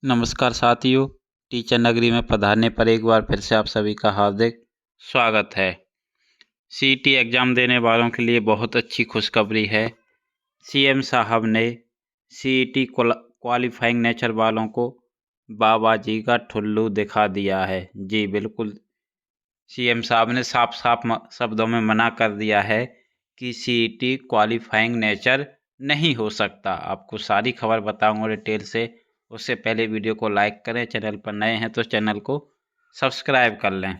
नमस्कार साथियों, टीचर नगरी में पधारने पर एक बार फिर से आप सभी का हार्दिक स्वागत है। सीईटी एग्ज़ाम देने वालों के लिए बहुत अच्छी खुशखबरी है। सीएम साहब ने सीईटी क्वालिफाइंग नेचर वालों को बाबा जी का ठुल्लू दिखा दिया है। जी बिल्कुल, सीएम साहब ने साफ साफ शब्दों में मना कर दिया है कि सीईटी क्वालिफाइंग नेचर नहीं हो सकता। आपको सारी खबर बताऊंगा डिटेल से। उससे पहले वीडियो को लाइक करें, चैनल पर नए हैं तो चैनल को सब्सक्राइब कर लें।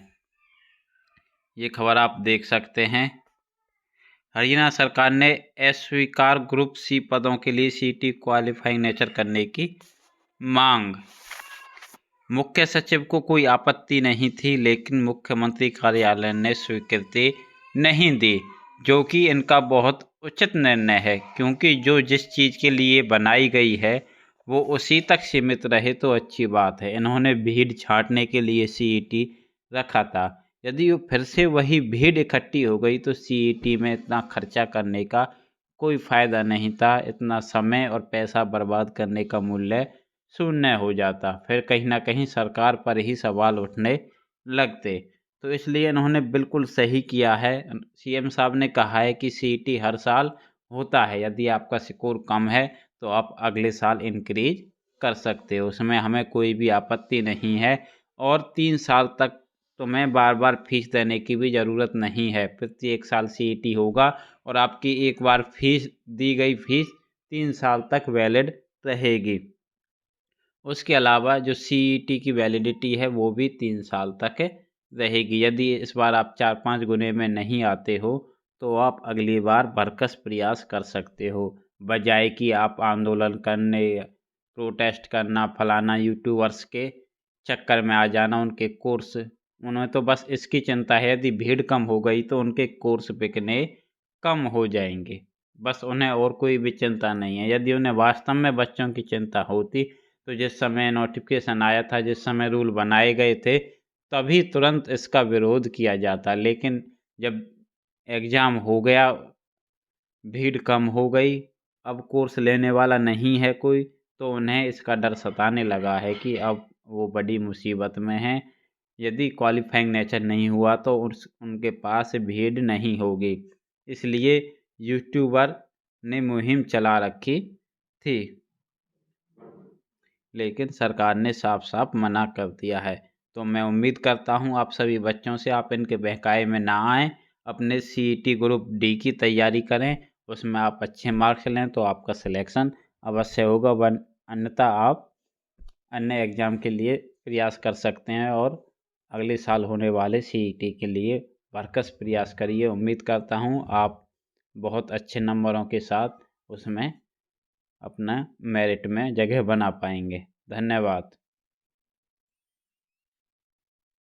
ये खबर आप देख सकते हैं। हरियाणा सरकार ने अस्वीकार ग्रुप सी पदों के लिए सीईटी क्वालिफाइंग नेचर करने की मांग। मुख्य सचिव को कोई आपत्ति नहीं थी, लेकिन मुख्यमंत्री कार्यालय ने स्वीकृति नहीं दी, जो कि इनका बहुत उचित निर्णय है, क्योंकि जो जिस चीज़ के लिए बनाई गई है वो उसी तक सीमित रहे तो अच्छी बात है। इन्होंने भीड़ छांटने के लिए सीईटी रखा था। यदि वो फिर से वही भीड़ इकट्ठी हो गई तो सीईटी में इतना खर्चा करने का कोई फ़ायदा नहीं था। इतना समय और पैसा बर्बाद करने का मूल्य शून्य हो जाता। फिर कहीं ना कहीं सरकार पर ही सवाल उठने लगते। तो इसलिए इन्होंने बिल्कुल सही किया है। सीएम साहब ने कहा है कि सीईटी हर साल होता है। यदि आपका स्कोर कम है तो आप अगले साल इंक्रीज कर सकते हो, उसमें हमें कोई भी आपत्ति नहीं है। और 3 साल तक तुम्हें बार बार फीस देने की भी ज़रूरत नहीं है। प्रत्येक साल सीईटी होगा और आपकी एक बार फीस दी गई फीस 3 साल तक वैलिड रहेगी। उसके अलावा जो सीईटी की वैलिडिटी है वो भी 3 साल तक रहेगी। यदि इस बार आप 4-5 गुने में नहीं आते हो तो आप अगली बार भरकस प्रयास कर सकते हो, बजाय कि आप आंदोलन करने, प्रोटेस्ट करना, फलाना यूट्यूबर्स के चक्कर में आ जाना। उनके कोर्स, उन्हें तो बस इसकी चिंता है यदि भीड़ कम हो गई तो उनके कोर्स बिकने कम हो जाएंगे। बस उन्हें और कोई भी चिंता नहीं है। यदि उन्हें वास्तव में बच्चों की चिंता होती तो जिस समय नोटिफिकेशन आया था, जिस समय रूल बनाए गए थे, तभी तुरंत इसका विरोध किया जाता। लेकिन जब एग्ज़ाम हो गया, भीड़ कम हो गई, अब कोर्स लेने वाला नहीं है कोई, तो उन्हें इसका डर सताने लगा है कि अब वो बड़ी मुसीबत में हैं। यदि क्वालिफाइंग नेचर नहीं हुआ तो उनके पास भीड़ नहीं होगी। इसलिए यूट्यूबर ने मुहिम चला रखी थी, लेकिन सरकार ने साफ साफ मना कर दिया है। तो मैं उम्मीद करता हूँ आप सभी बच्चों से आप इनके बहकावे में ना आएँ। अपने सीईटी ग्रुप डी की तैयारी करें, उसमें आप अच्छे मार्क्स लें तो आपका सिलेक्शन अवश्य होगा। वन अन्यथा आप अन्य एग्ज़ाम के लिए प्रयास कर सकते हैं और अगले साल होने वाले सीईटी के लिए भरकस प्रयास करिए। उम्मीद करता हूँ आप बहुत अच्छे नंबरों के साथ उसमें अपना मेरिट में जगह बना पाएंगे। धन्यवाद।